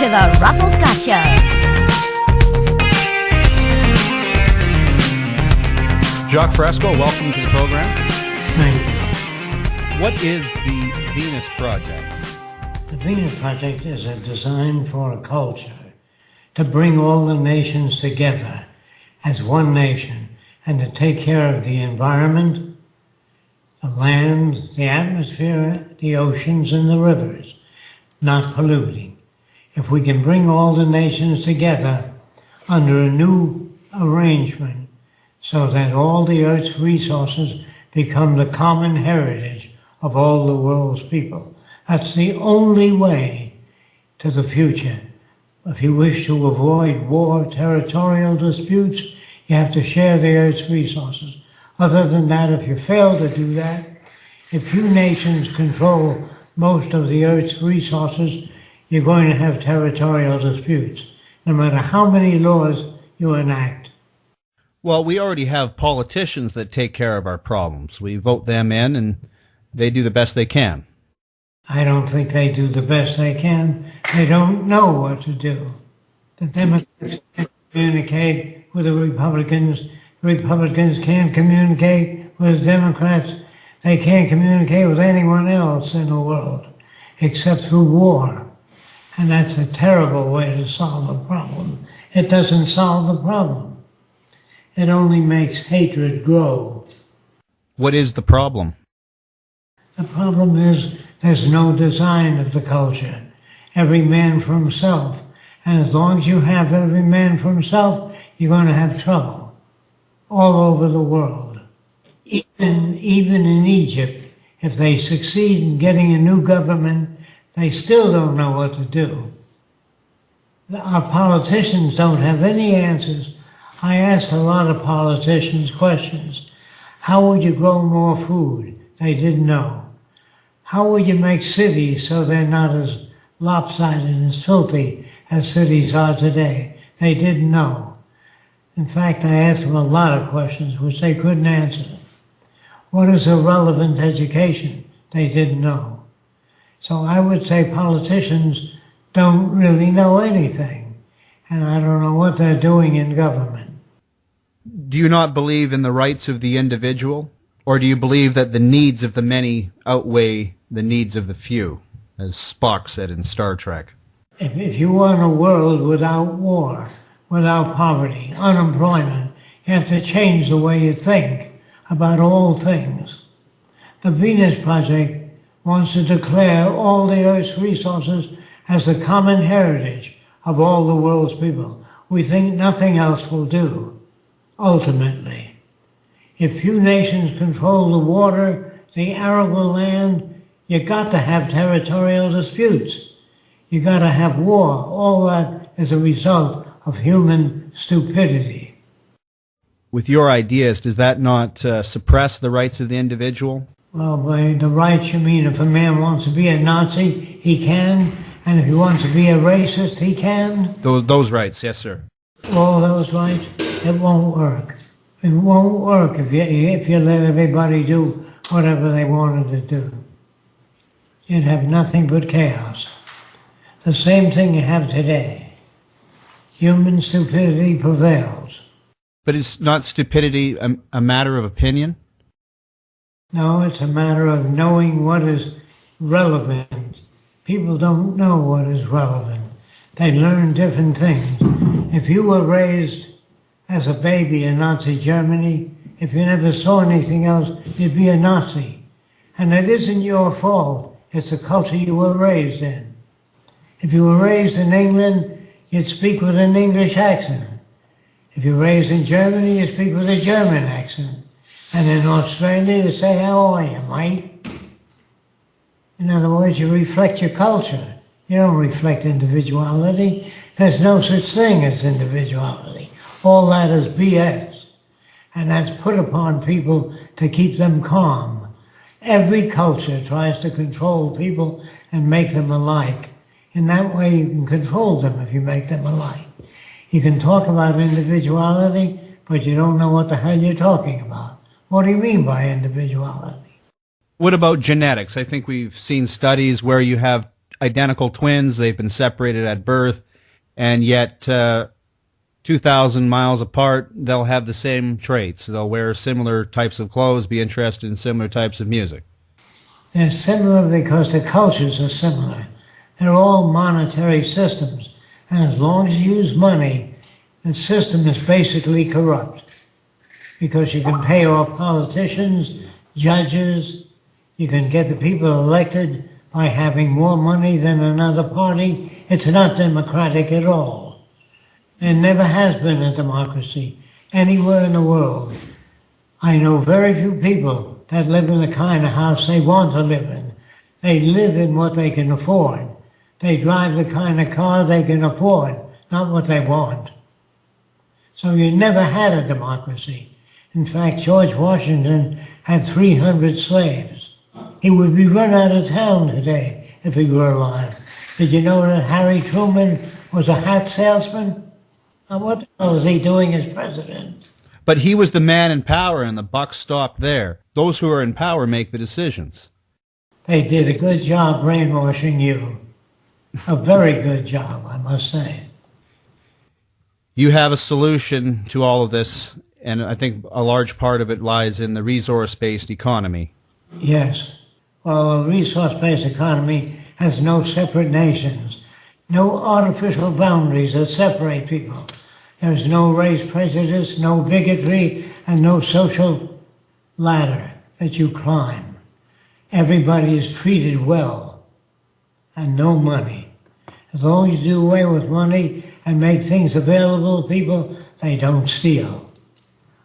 to the Russell Scott Show. Jacques Fresco, welcome to the program. Thank you. What is the Venus Project? The Venus Project is a design for a culture to bring all the nations together as one nation and to take care of the environment, the land, the atmosphere, the oceans, and the rivers, not polluting. If we can bring all the nations together under a new arrangement so that all the Earth's resources become the common heritage of all the world's people, that's the only way to the future. If you wish to avoid war, territorial disputes, you have to share the Earth's resources. Other than that, if you fail to do that, if few nations control most of the Earth's resources, you're going to have territorial disputes, no matter how many laws you enact. Well, we already have politicians that take care of our problems. We vote them in, and they do the best they can. I don't think they do the best they can. They don't know what to do. The Democrats can't communicate with the Republicans. The Republicans can't communicate with the Democrats. They can't communicate with anyone else in the world except through war. And that's a terrible way to solve a problem. It doesn't solve the problem. It only makes hatred grow. What is the problem? The problem is there's no design of the culture. Every man for himself. And as long as you have every man for himself, you're going to have trouble all over the world. Even in Egypt, if they succeed in getting a new government, they still don't know what to do. Our politicians don't have any answers. I ask a lot of politicians questions. How would you grow more food? They didn't know. How would you make cities so they're not as lopsided and as filthy as cities are today? They didn't know. In fact, I asked them a lot of questions which they couldn't answer. What is a relevant education? They didn't know. So I would say politicians don't really know anything, and I don't know what they're doing in government. Do you not believe in the rights of the individual, or do you believe that the needs of the many outweigh the needs of the few, as Spock said in Star Trek? If you want a world without war, without poverty, unemployment, you have to change the way you think about all things. The Venus Project wants to declare all the Earth's resources as the common heritage of all the world's people. We think nothing else will do, ultimately. If few nations control the water, the arable land, you got to have territorial disputes. You got to have war. All that is a result of human stupidity. With your ideas, does that not suppress the rights of the individual? Well, by the rights, you mean if a man wants to be a Nazi, he can, and if he wants to be a racist, he can? Those rights, yes, sir. All those rights, it won't work. It won't work if you let everybody do whatever they wanted to do. You'd have nothing but chaos. The same thing you have today. Human stupidity prevails. But is not stupidity a matter of opinion? No, it's a matter of knowing what is relevant. People don't know what is relevant. They learn different things. If you were raised as a baby in Nazi Germany, if you never saw anything else, you'd be a Nazi. And it isn't your fault. It's the culture you were raised in. If you were raised in England, you'd speak with an English accent. If you're raised in Germany, you speak with a German accent. And in Australia, you say, how are you, mate? In other words, you reflect your culture. You don't reflect individuality. There's no such thing as individuality. All that is BS. And that's put upon people to keep them calm. Every culture tries to control people and make them alike. In that way, you can control them if you make them alike. You can talk about individuality, but you don't know what the hell you're talking about. What do you mean by individuality? What about genetics? I think we've seen studies where you have identical twins. They've been separated at birth, and yet 2,000 miles apart, they'll have the same traits. They'll wear similar types of clothes, be interested in similar types of music. They're similar because the cultures are similar. They're all monetary systems. And as long as you use money, the system is basically corrupt. Because you can pay off politicians, judges, you can get the people elected by having more money than another party. It's not democratic at all. There never has been a democracy anywhere in the world. I know very few people that live in the kind of house they want to live in. They live in what they can afford. They drive the kind of car they can afford, not what they want. So you never had a democracy. In fact, George Washington had 300 slaves. He would be run out of town today if he were alive. Did you know that Harry Truman was a hat salesman? Now what the hell is he doing as president? But he was the man in power, and the buck stopped there. Those who are in power make the decisions. They did a good job brainwashing you. A very good job, I must say. You have a solution to all of this, and I think a large part of it lies in the resource-based economy. Yes. Well, a resource-based economy has no separate nations, no artificial boundaries that separate people. There's no race prejudice, no bigotry, and no social ladder that you climb. Everybody is treated well, and no money. As long as you do away with money and make things available to people, they don't steal.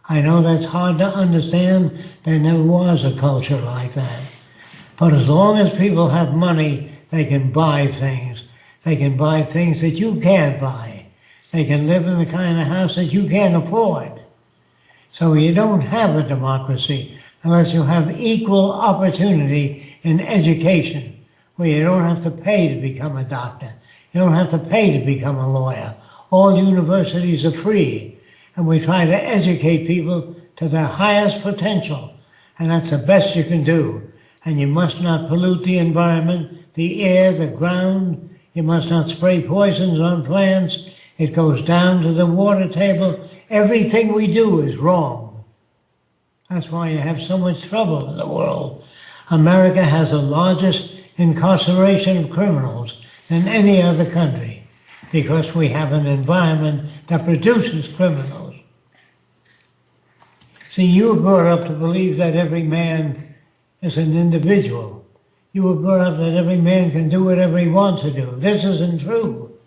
I know that's hard to understand. There never was a culture like that. But as long as people have money, they can buy things. They can buy things that you can't buy. They can live in the kind of house that you can't afford. So you don't have a democracy unless you have equal opportunity in education, where you don't have to pay to become a doctor. You don't have to pay to become a lawyer. All universities are free, and we try to educate people to their highest potential, and that's the best you can do. And you must not pollute the environment, the air, the ground. You must not spray poisons on plants. It goes down to the water table. Everything we do is wrong. That's why you have so much trouble in the world. America has the largest incarceration of criminals than any other country because we have an environment that produces criminals. See, you were brought up to believe that every man is an individual. You were brought up that every man can do whatever he wants to do. This isn't true.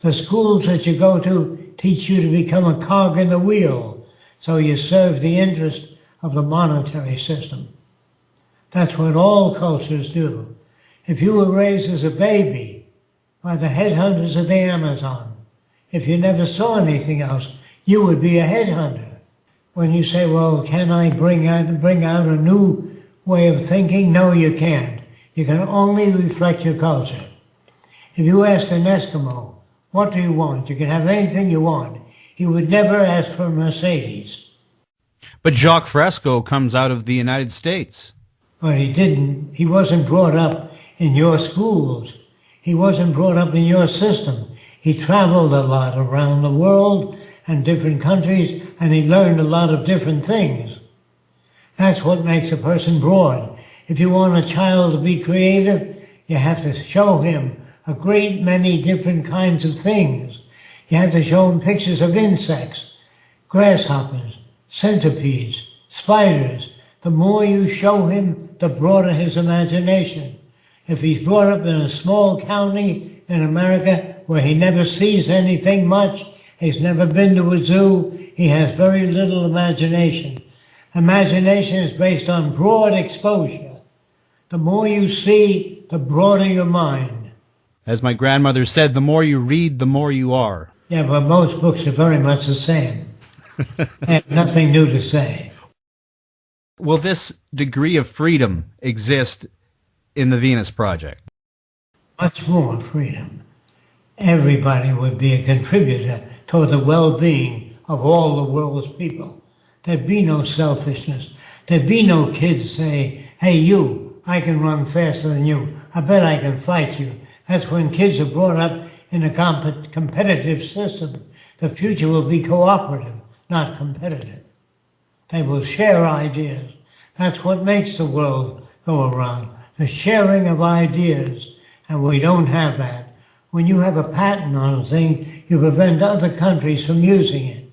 The schools that you go to teach you to become a cog in the wheel, so you serve the interest of the monetary system. That's what all cultures do. If you were raised as a baby by the headhunters of the Amazon, if you never saw anything else, you would be a headhunter. When you say, well, can I bring out a new way of thinking? No, you can't. You can only reflect your culture. If you ask an Eskimo, what do you want? You can have anything you want. He would never ask for a Mercedes. But Jacques Fresco comes out of the United States. But he didn't. He wasn't brought up in your schools. He wasn't brought up in your system. He traveled a lot around the world and different countries, and he learned a lot of different things. That's what makes a person broad. If you want a child to be creative, you have to show him a great many different kinds of things. You have to show him pictures of insects, grasshoppers, centipedes, spiders. The more you show him, the broader his imagination. If he's brought up in a small county in America where he never sees anything much, he's never been to a zoo, he has very little imagination. Imagination is based on broad exposure. The more you see, the broader your mind. As my grandmother said, the more you read, the more you are. Yeah, but most books are very much the same. They have nothing new to say. Will this degree of freedom exist in the Venus Project? Much more freedom. Everybody would be a contributor toward the well-being of all the world's people. There'd be no selfishness. There'd be no kids say, hey, you, I can run faster than you. I bet I can fight you. That's when kids are brought up in a competitive system. The future will be cooperative, not competitive. They will share ideas. That's what makes the world go around, the sharing of ideas. And we don't have that. When you have a patent on a thing, you prevent other countries from using it.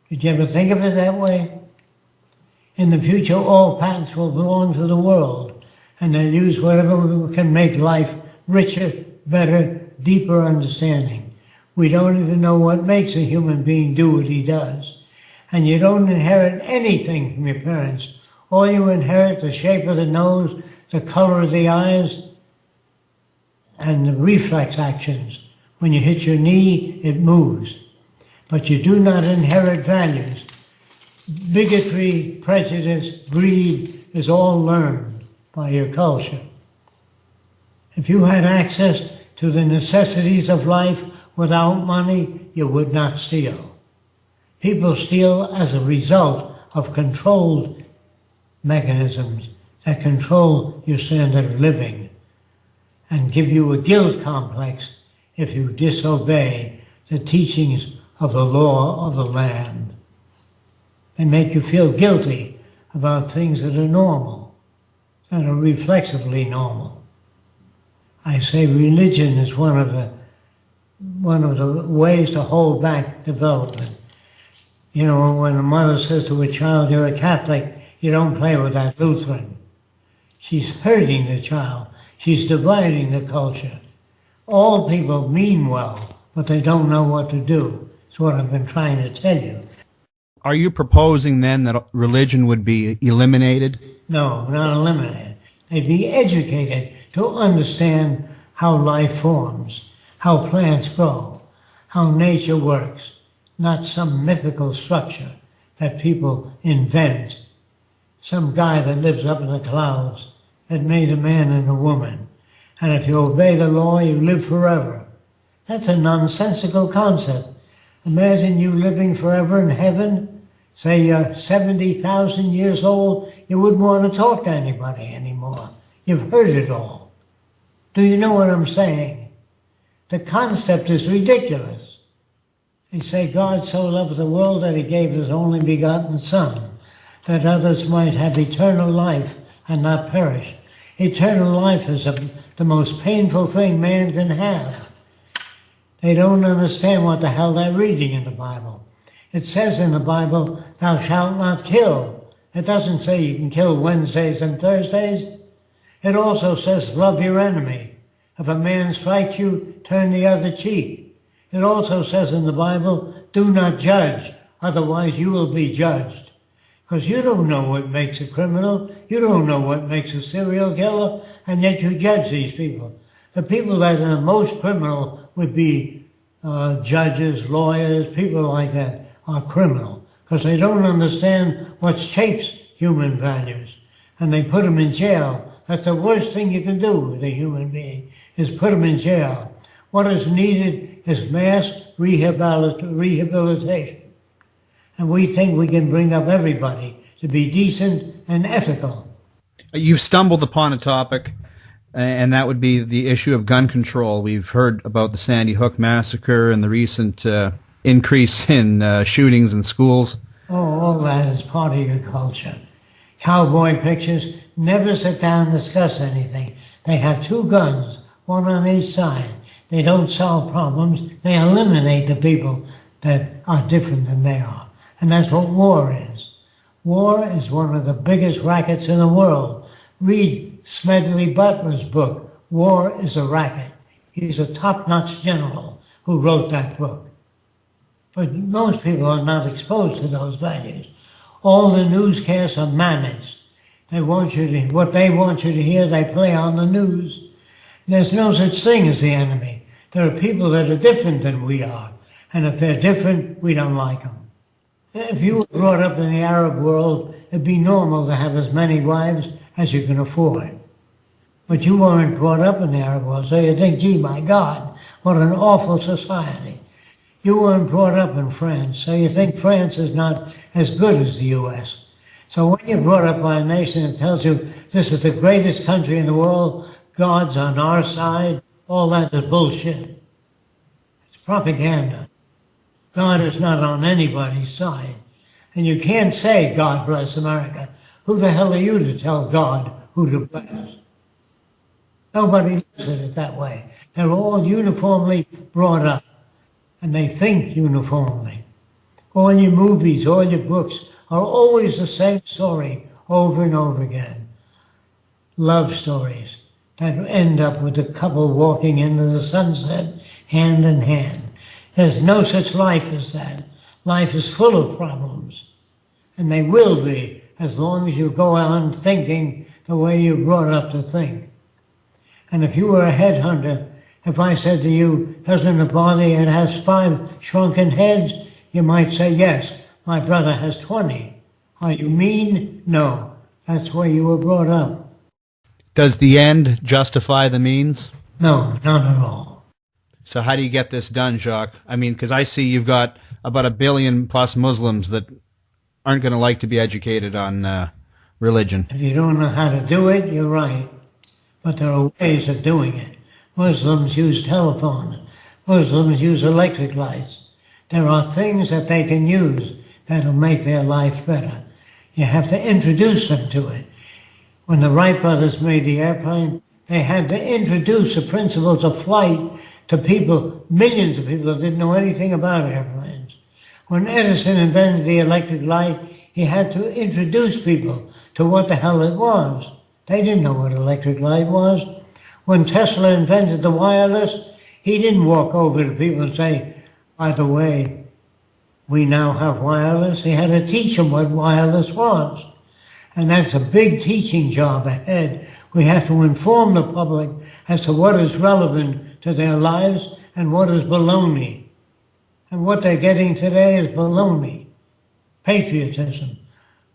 Did you ever think of it that way? In the future, all patents will belong to the world, and they'll use whatever can make life richer, better, deeper understanding. We don't even know what makes a human being do what he does. And you don't inherit anything from your parents. All you inherit, the shape of the nose, the color of the eyes, and the reflex actions. When you hit your knee, it moves. But you do not inherit values. Bigotry, prejudice, greed is all learned by your culture. If you had access to the necessities of life without money, you would not steal. People steal as a result of controlled mechanisms that control your standard of living and give you a guilt complex if you disobey the teachings of the law of the land. They make you feel guilty about things that are normal, that are reflexively normal. I say religion is one of the ways to hold back development. You know, when a mother says to a child, you're a Catholic, you don't play with that Lutheran. She's hurting the child. She's dividing the culture. All people mean well, but they don't know what to do. That's what I've been trying to tell you. Are you proposing then that religion would be eliminated? No, not eliminated. They'd be educated to understand how life forms, how plants grow, how nature works, not some mythical structure that people invent. Some guy that lives up in the clouds that made a man and a woman. And if you obey the law, you live forever. That's a nonsensical concept. Imagine you living forever in heaven. Say you're 70,000 years old, you wouldn't want to talk to anybody anymore. You've heard it all. Do you know what I'm saying? The concept is ridiculous. They say God so loved the world that he gave his only begotten Son, that others might have eternal life and not perish. Eternal life is the most painful thing man can have. They don't understand what the hell they're reading in the Bible. It says in the Bible, thou shalt not kill. It doesn't say you can kill Wednesdays and Thursdays. It also says love your enemy. If a man strikes you, turn the other cheek. It also says in the Bible, do not judge, otherwise you will be judged. Because you don't know what makes a criminal, you don't know what makes a serial killer, and yet you judge these people. The people that are the most criminal would be judges, lawyers, people like that are criminal, because they don't understand what shapes human values, and they put them in jail. That's the worst thing you can do with a human being, is put them in jail. What is needed is mass rehabilitation. And we think we can bring up everybody to be decent and ethical. You've stumbled upon a topic, and that would be the issue of gun control. We've heard about the Sandy Hook massacre and the recent increase in shootings in schools. Oh, all that is part of your culture. Cowboy pictures never sit down and discuss anything. They have two guns, one on each side. They don't solve problems. They eliminate the people that are different than they are. And that's what war is. War is one of the biggest rackets in the world. Read Smedley Butler's book, War is a Racket. He's a top-notch general who wrote that book. But most people are not exposed to those values. All the newscasts are managed. They want you to, what they want you to hear, they play on the news. There's no such thing as the enemy. There are people that are different than we are. And if they're different, we don't like them. If you were brought up in the Arab world, it'd be normal to have as many wives as you can afford. But you weren't brought up in the Arab world, so you think, gee, my God, what an awful society. You weren't brought up in France, so you think France is not as good as the U.S. So when you're brought up by a nation that tells you this is the greatest country in the world, God's on our side, all that is bullshit. It's propaganda. God is not on anybody's side. And you can't say, God bless America. Who the hell are you to tell God who to bless? Nobody looks at it that way. They're all uniformly brought up, and they think uniformly. All your movies, all your books are always the same story over and over again. Love stories that end up with a couple walking into the sunset hand in hand. There's no such life as that. Life is full of problems, and they will be as long as you go on thinking the way you're brought up to think. And if you were a headhunter, if I said to you, doesn't it bother you it has 5 shrunken heads? You might say, yes, my brother has 20. Are you mean? No. That's where you were brought up. Does the end justify the means? No, not at all. So how do you get this done, Jacques? I mean, because I see you've got about 1 billion plus Muslims that aren't going to like to be educated on religion. If you don't know how to do it, you're right. But there are ways of doing it. Muslims use telephones. Muslims use electric lights. There are things that they can use that'll make their life better. You have to introduce them to it. When the Wright brothers made the airplane, they had to introduce the principles of flight to people, millions of people that didn't know anything about airplanes. When Edison invented the electric light, he had to introduce people to what the hell it was. They didn't know what electric light was. When Tesla invented the wireless, he didn't walk over to people and say, by the way, we now have wireless. He had to teach them what wireless was. And that's a big teaching job ahead. We have to inform the public as to what is relevant to their lives and what is baloney. And what they're getting today is baloney. Patriotism,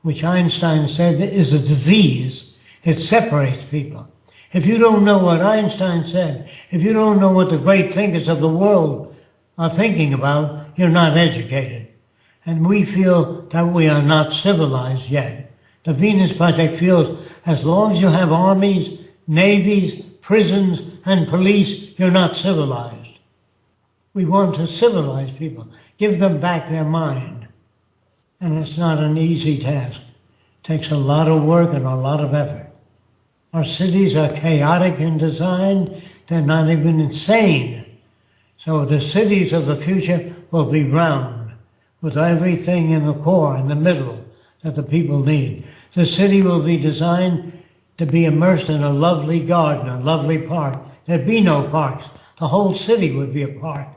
which Einstein said is a disease. It separates people. If you don't know what Einstein said, if you don't know what the great thinkers of the world are thinking about, you're not educated. And we feel that we are not civilized yet. The Venus Project feels as long as you have armies, navies, prisons, and police, you're not civilized. We want to civilize people, give them back their mind. And it's not an easy task. It takes a lot of work and a lot of effort. Our cities are chaotic in design. They're not even insane. So the cities of the future will be round, with everything in the core, in the middle, that the people need. The city will be designed to be immersed in a lovely garden, a lovely park. There'd be no parks. The whole city would be a park.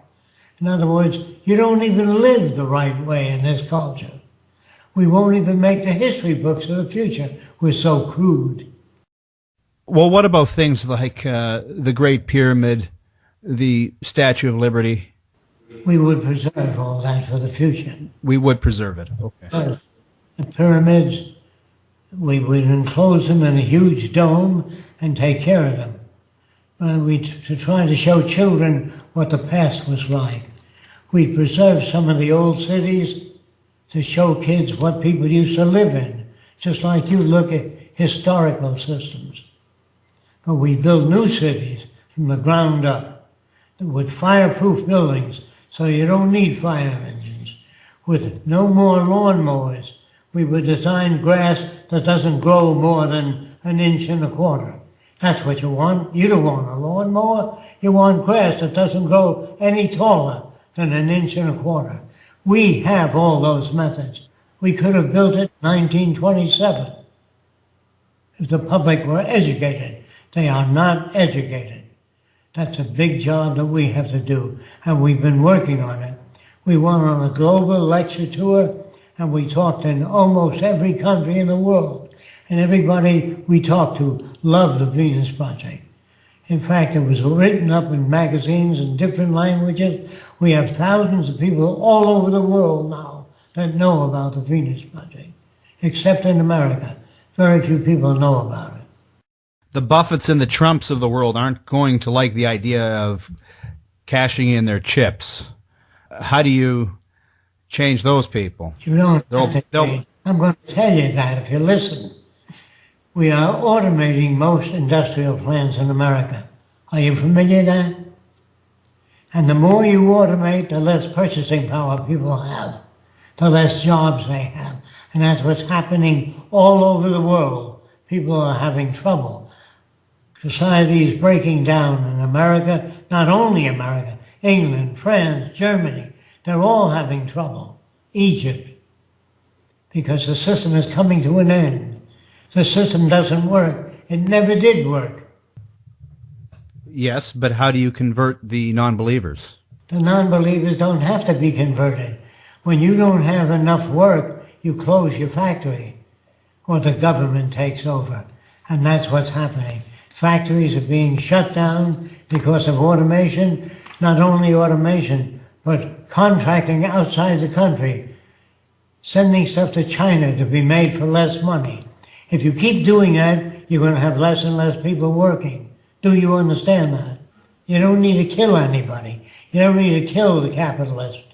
In other words, you don't even live the right way in this culture. We won't even make the history books of the future. We're so crude. Well, what about things like the Great Pyramid, the Statue of Liberty? We would preserve all that for the future. We would preserve it. Okay. The pyramids, we would enclose them in a huge dome and take care of them. To try to show children what the past was like. We preserve some of the old cities to show kids what people used to live in, just like you look at historical systems. But we build new cities from the ground up with fireproof buildings so you don't need fire engines. With no more lawnmowers, we would design grass that doesn't grow more than 1.25 inches. That's what you want. You don't want a lawnmower. You want grass that doesn't grow any taller than 1.25 inches. We have all those methods. We could have built it in 1927 if the public were educated. They are not educated. That's a big job that we have to do, and we've been working on it. We went on a global lecture tour, and we talked in almost every country in the world. And everybody we talked to loved the Venus Project. In fact, it was written up in magazines in different languages. We have thousands of people all over the world now that know about the Venus Project, except in America. Very few people know about it. The Buffetts and the Trumps of the world aren't going to like the idea of cashing in their chips. How do you change those people? You don't have to change. I'm going to tell you that if you listen. We are automating most industrial plants in America. Are you familiar with that? And the more you automate, the less purchasing power people have, the less jobs they have. And that's what's happening all over the world. People are having trouble. Society is breaking down in America, not only America, England, France, Germany. They're all having trouble. Egypt. Because the system is coming to an end. The system doesn't work. It never did work. Yes, but how do you convert the non-believers? The non-believers don't have to be converted. When you don't have enough work, you close your factory, or the government takes over. And that's what's happening. Factories are being shut down because of automation. Not only automation, but contracting outside the country. Sending stuff to China to be made for less money. If you keep doing that, you're going to have less and less people working. Do you understand that? You don't need to kill anybody. You don't need to kill the capitalist.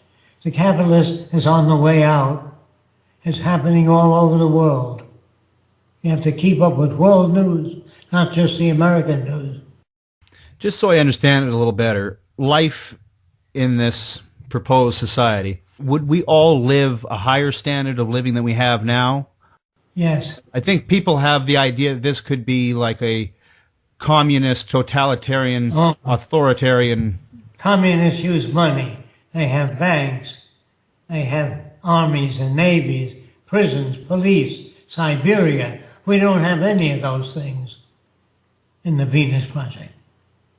The capitalist is on the way out. It's happening all over the world. You have to keep up with world news, not just the American news. Just so I understand it a little better, life in this proposed society, would we all live a higher standard of living than we have now? Yes. I think people have the idea that this could be like a communist, totalitarian, authoritarian. Communists use money. They have banks. They have armies and navies, prisons, police, Siberia. We don't have any of those things in the Venus Project.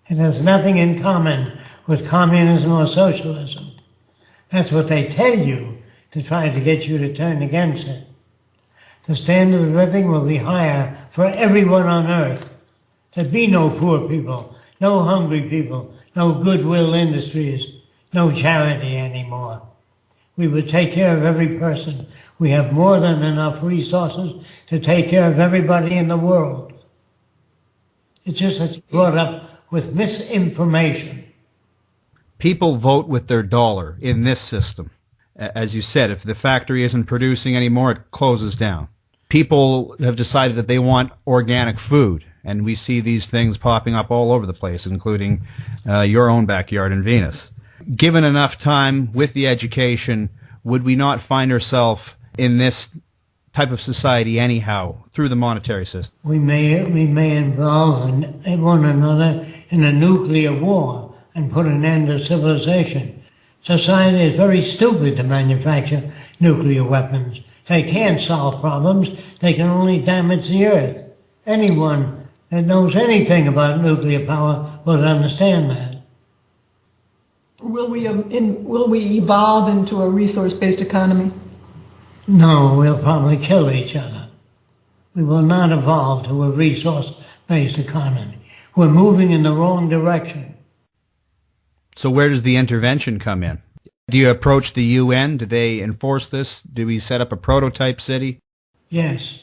It has nothing in common with communism or socialism. That's what they tell you to try to get you to turn against it. The standard of living will be higher for everyone on earth. There'd be no poor people, no hungry people, no goodwill industries, no charity anymore. We would take care of every person. We have more than enough resources to take care of everybody in the world. It's just that it's brought up with misinformation. People vote with their dollar in this system. As you said, if the factory isn't producing anymore, it closes down. People have decided that they want organic food, and we see these things popping up all over the place, including your own backyard in Venus. Given enough time with the education, would we not find ourselves in this type of society anyhow through the monetary system? We may involve one another in a nuclear war and put an end to civilization. Society is very stupid to manufacture nuclear weapons. They can't solve problems. They can only damage the earth. Anyone that knows anything about nuclear power will understand that. Will we evolve into a resource-based economy? No, we'll probably kill each other. We will not evolve to a resource-based economy. We're moving in the wrong direction. So where does the intervention come in? Do you approach the UN? Do they enforce this? Do we set up a prototype city? Yes,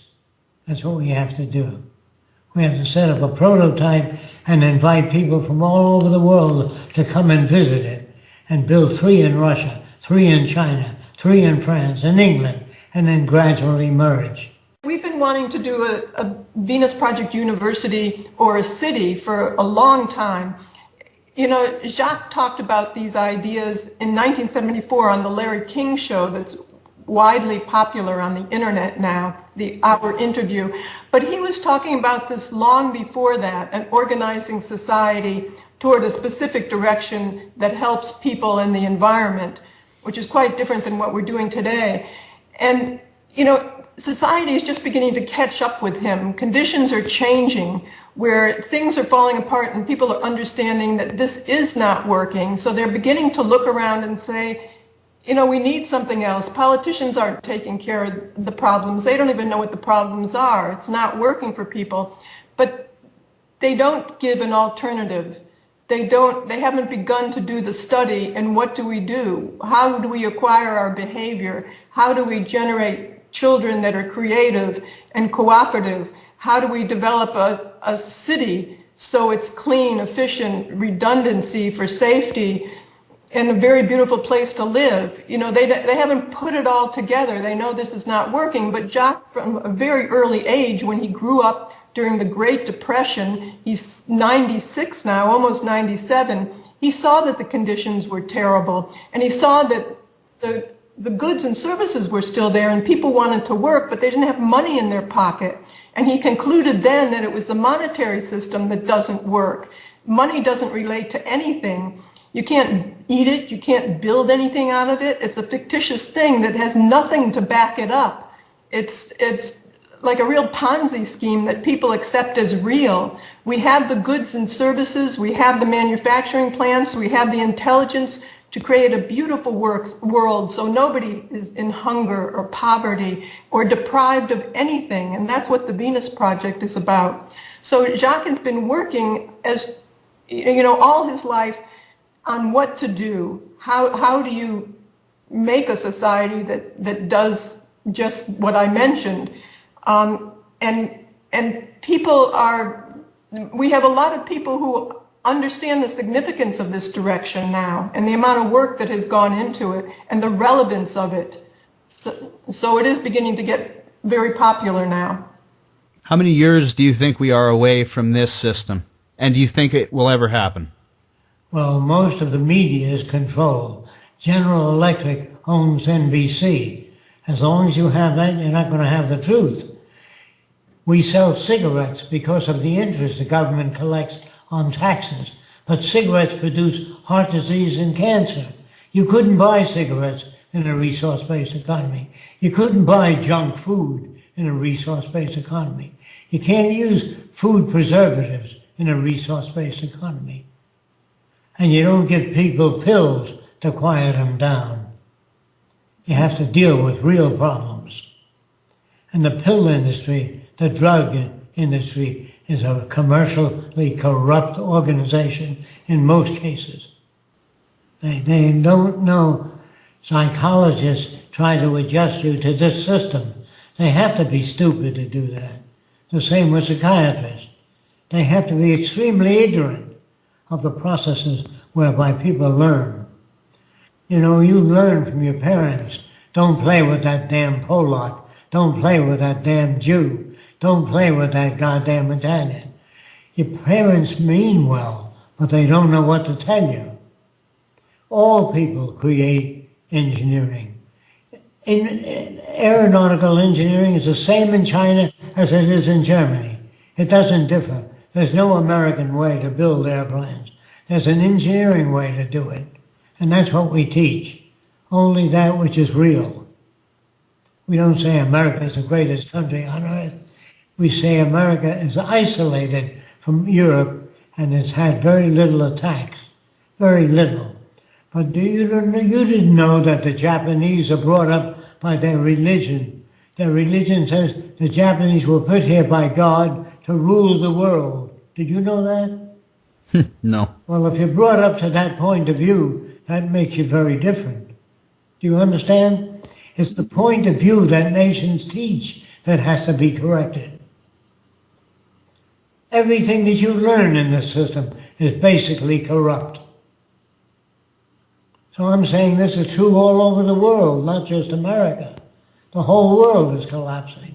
that's what we have to do. We have to set up a prototype and invite people from all over the world to come and visit it and build 3 in Russia, 3 in China, 3 in France and England, and then gradually merge. We've been wanting to do a Venus Project University or a city for a long time. You know, Jacques talked about these ideas in 1974 on the Larry King show that's widely popular on the internet now, our interview. But he was talking about this long before that and organizing society toward a specific direction that helps people and the environment, which is quite different than what we're doing today. And, you know, society is just beginning to catch up with him. Conditions are changing where things are falling apart and people are understanding that this is not working. So they're beginning to look around and say, you know, we need something else. Politicians aren't taking care of the problems. They don't even know what the problems are. It's not working for people. But they don't give an alternative. They haven't begun to do the study. And what do we do? How do we acquire our behavior? How do we generate children that are creative and cooperative? How do we develop a city so it's clean, efficient, redundancy for safety? and a very beautiful place to live. You know, they haven't put it all together. They know this is not working, but Jacques, from a very early age, when he grew up during the Great Depression, he's 96 now, almost 97, he saw that the conditions were terrible, and he saw that the goods and services were still there, and people wanted to work, but they didn't have money in their pocket. And he concluded then that it was the monetary system that doesn't work. Money doesn't relate to anything. You can't eat it. You can't build anything out of it. It's a fictitious thing that has nothing to back it up. It's like a real Ponzi scheme that people accept as real. We have the goods and services. We have the manufacturing plants. We have the intelligence to create a beautiful world so nobody is in hunger or poverty or deprived of anything. And that's what the Venus Project is about. So Jacques has been working, as you know, all his life on what to do. How do you make a society that does just what I mentioned? And people we have a lot of people who understand the significance of this direction now and the amount of work that has gone into it and the relevance of it. So it is beginning to get very popular now. How many years do you think we are away from this system? And do you think it will ever happen? Well, most of the media is controlled. General Electric owns NBC. As long as you have that, you're not going to have the truth. We sell cigarettes because of the interest the government collects on taxes. But cigarettes produce heart disease and cancer. You couldn't buy cigarettes in a resource-based economy. You couldn't buy junk food in a resource-based economy. You can't use food preservatives in a resource-based economy. And you don't give people pills to quiet them down. You have to deal with real problems. And the pill industry, the drug industry, is a commercially corrupt organization in most cases. They don't know. Psychologists try to adjust you to this system. They have to be stupid to do that. The same with psychiatrists. They have to be extremely ignorant of the processes whereby people learn. You know, you learn from your parents. Don't play with that damn Polak. Don't play with that damn Jew. Don't play with that goddamn Italian. Your parents mean well, but they don't know what to tell you. All people create engineering. Aeronautical engineering is the same in China as it is in Germany. It doesn't differ. There's no American way to build airplanes. There's an engineering way to do it. And that's what we teach. Only that which is real. We don't say America is the greatest country on earth. We say America is isolated from Europe and has had very little attacks. Very little. But you didn't know that the Japanese are brought up by their religion. Their religion says the Japanese were put here by God to rule the world. Did you know that? No. Well, if you're brought up to that point of view, that makes you very different. Do you understand? It's the point of view that nations teach that has to be corrected. Everything that you learn in this system is basically corrupt. So I'm saying this is true all over the world, not just America. The whole world is collapsing.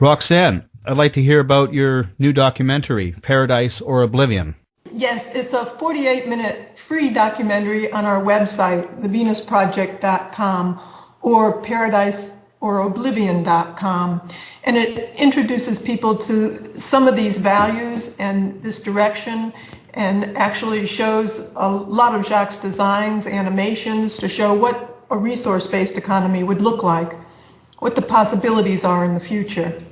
Roxanne, I'd like to hear about your new documentary, Paradise or Oblivion. Yes, it's a 48-minute free documentary on our website, thevenusproject.com or paradiseoroblivion.com. And it introduces people to some of these values and this direction, and actually shows a lot of Jacques' designs, animations, to show what a resource-based economy would look like, what the possibilities are in the future.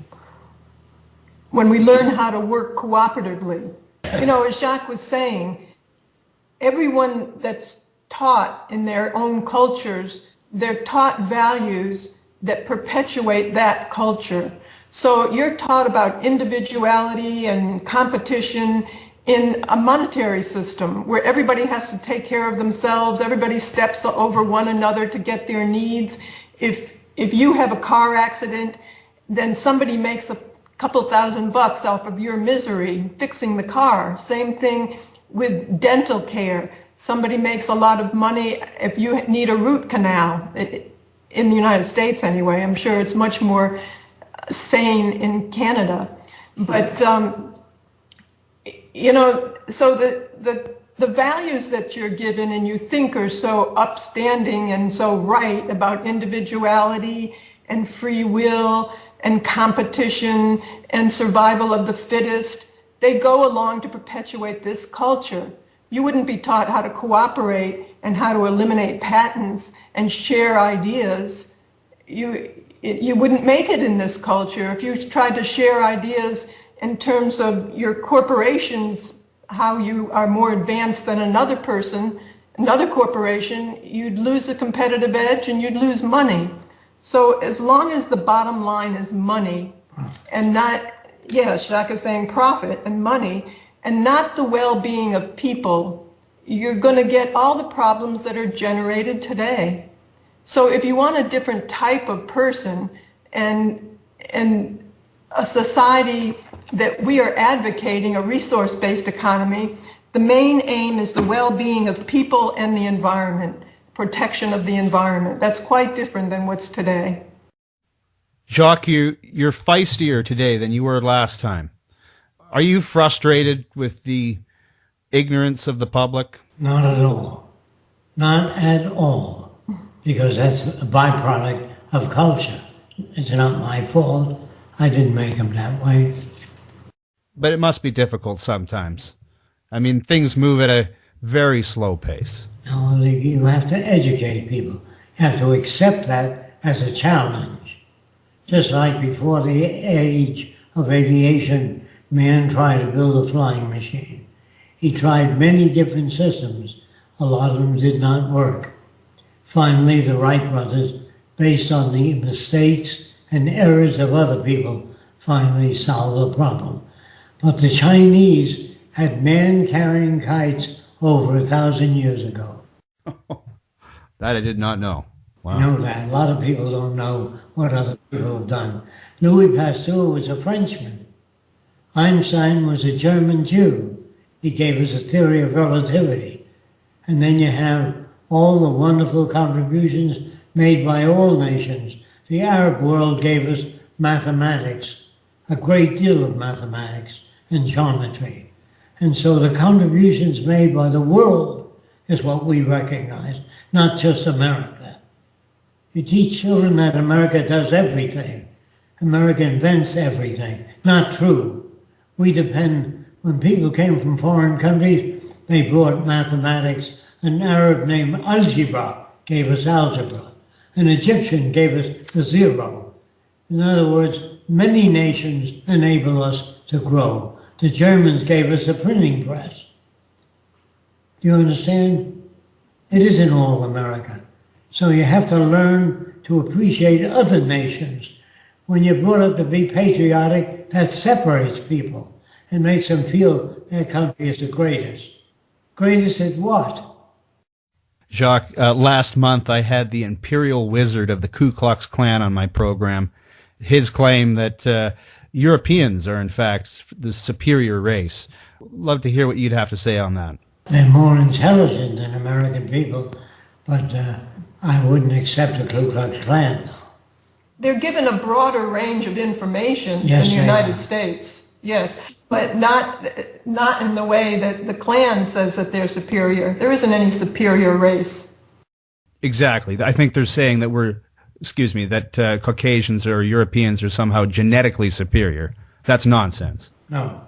When we learn how to work cooperatively. You know, as Jacques was saying, everyone that's taught in their own cultures, they're taught values that perpetuate that culture. So you're taught about individuality and competition in a monetary system where everybody has to take care of themselves, everybody steps over one another to get their needs. If you have a car accident, then somebody makes a couple $1,000 off of your misery fixing the car. Same thing with dental care. somebody makes a lot of money if you need a root canal, in the United States anyway. I'm sure it's much more sane in Canada. But, you know, so the values that you're given and you think are so upstanding and so right about individuality and free will and competition and survival of the fittest, they go along to perpetuate this culture. You wouldn't be taught how to cooperate and how to eliminate patents and share ideas. You wouldn't make it in this culture. If you tried to share ideas in terms of your corporations, how you are more advanced than another person, another corporation, you'd lose a competitive edge and you'd lose money. So as long as the bottom line is money and not, yes, Jacques is saying profit and money, and not the well-being of people, you're going to get all the problems that are generated today. So if you want a different type of person and a society that we are advocating, a resource-based economy, the main aim is the well-being of people and the environment, protection of the environment. That's quite different than what's today. Jacques, you're feistier today than you were last time. Are you frustrated with the ignorance of the public? Not at all. Not at all. Because that's a byproduct of culture. It's not my fault. I didn't make them that way. But it must be difficult sometimes. I mean, things move at a very slow pace. No, you have to educate people. You have to accept that as a challenge. Just like before the age of aviation, man tried to build a flying machine. He tried many different systems. A lot of them did not work. Finally, the Wright brothers, based on the mistakes and errors of other people, finally solved the problem. But the Chinese had man carrying kites over 1,000 years ago. That I did not know. Wow. You know that. A lot of people don't know what other people have done. Louis Pasteur was a Frenchman. Einstein was a German Jew. He gave us a theory of relativity. And then you have all the wonderful contributions made by all nations. The Arab world gave us mathematics, a great deal of mathematics and geometry. And so the contributions made by the world is what we recognize, not just America. You teach children that America does everything. America invents everything. Not true. We depend, when people came from foreign countries, they brought mathematics. An Arab named algebra gave us algebra. An Egyptian gave us the zero. In other words, many nations enable us to grow. The Germans gave us a printing press. Do you understand? It isn't all America. So you have to learn to appreciate other nations. When you're brought up to be patriotic, that separates people and makes them feel their country is the greatest. Greatest at what? Jacques, last month I had the Imperial Wizard of the Ku Klux Klan on my program. His claim that Europeans are in fact the superior race. Love to hear what you'd have to say on that. They're more intelligent than American people, but I wouldn't accept the Ku Klux Klan. They're given a broader range of information Yes, in the they United are. States, yes, but not in the way that the Klan says that they're superior. There isn't any superior race. Exactly. I think they're saying that that Caucasians or Europeans are somehow genetically superior. That's nonsense. No.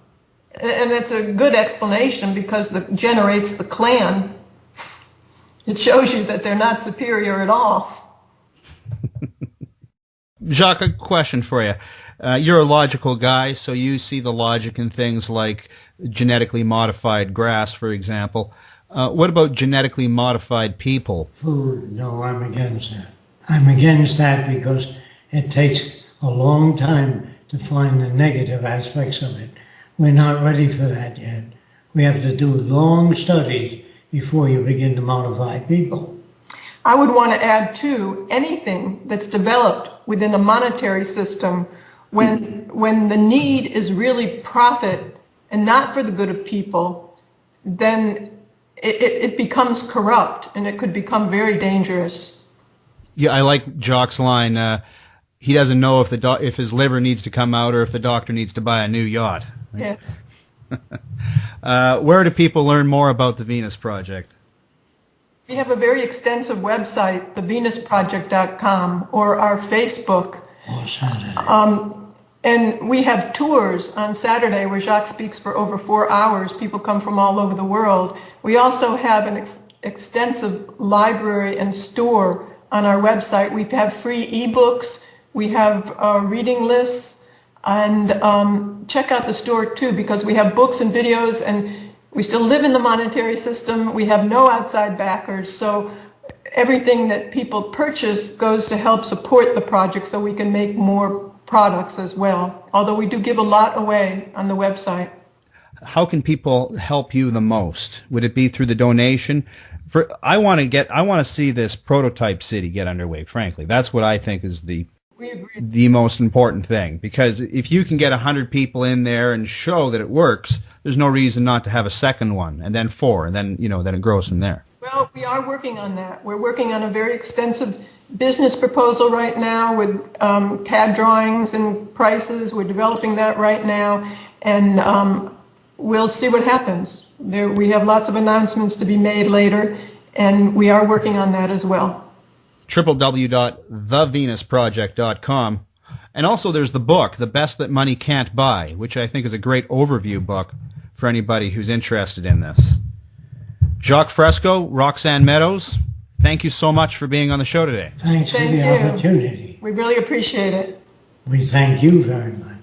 And it's a good explanation because it generates the Klan. It shows you that they're not superior at all. Jacques, a question for you. You're a logical guy, so you see the logic in things like genetically modified grass, for example. What about genetically modified people? Food, no, I'm against that. I'm against that because it takes a long time to find the negative aspects of it. We're not ready for that yet. We have to do long studies before you begin to modify people. I would want to add, too, anything that's developed within a monetary system when the need is really profit and not for the good of people, then it becomes corrupt, and it could become very dangerous. Yeah, I like Jacques' line. He doesn't know if his liver needs to come out or if the doctor needs to buy a new yacht. Yes. Where do people learn more about the Venus Project? We have a very extensive website, thevenusproject.com, or our Facebook. And we have tours on Saturday where Jacques speaks for over 4 hours. People come from all over the world. We also have an extensive library and store on our website. We have free ebooks. We have reading lists. And check out the store too, because we have books and videos, and we still live in the monetary system. We have no outside backers. So everything that people purchase goes to help support the project so we can make more products as well, although we do give a lot away on the website. How can people help you the most? Would it be through the donation? I want to see this prototype city get underway, frankly. That's what I think is the most important thing, because if you can get 100 people in there and show that it works, there's no reason not to have a second one, and then 4, and then then it grows from there. Well, we are working on that. We're working on a very extensive business proposal right now with CAD drawings and prices. We're developing that right now, and we'll see what happens. We have lots of announcements to be made later, and we are working on that as well. www.thevenusproject.com. And also there's the book, The Best That Money Can't Buy, which I think is a great overview book for anybody who's interested in this. Jacques Fresco, Roxanne Meadows, thank you so much for being on the show today. Thanks for the opportunity. We really appreciate it. We thank you very much.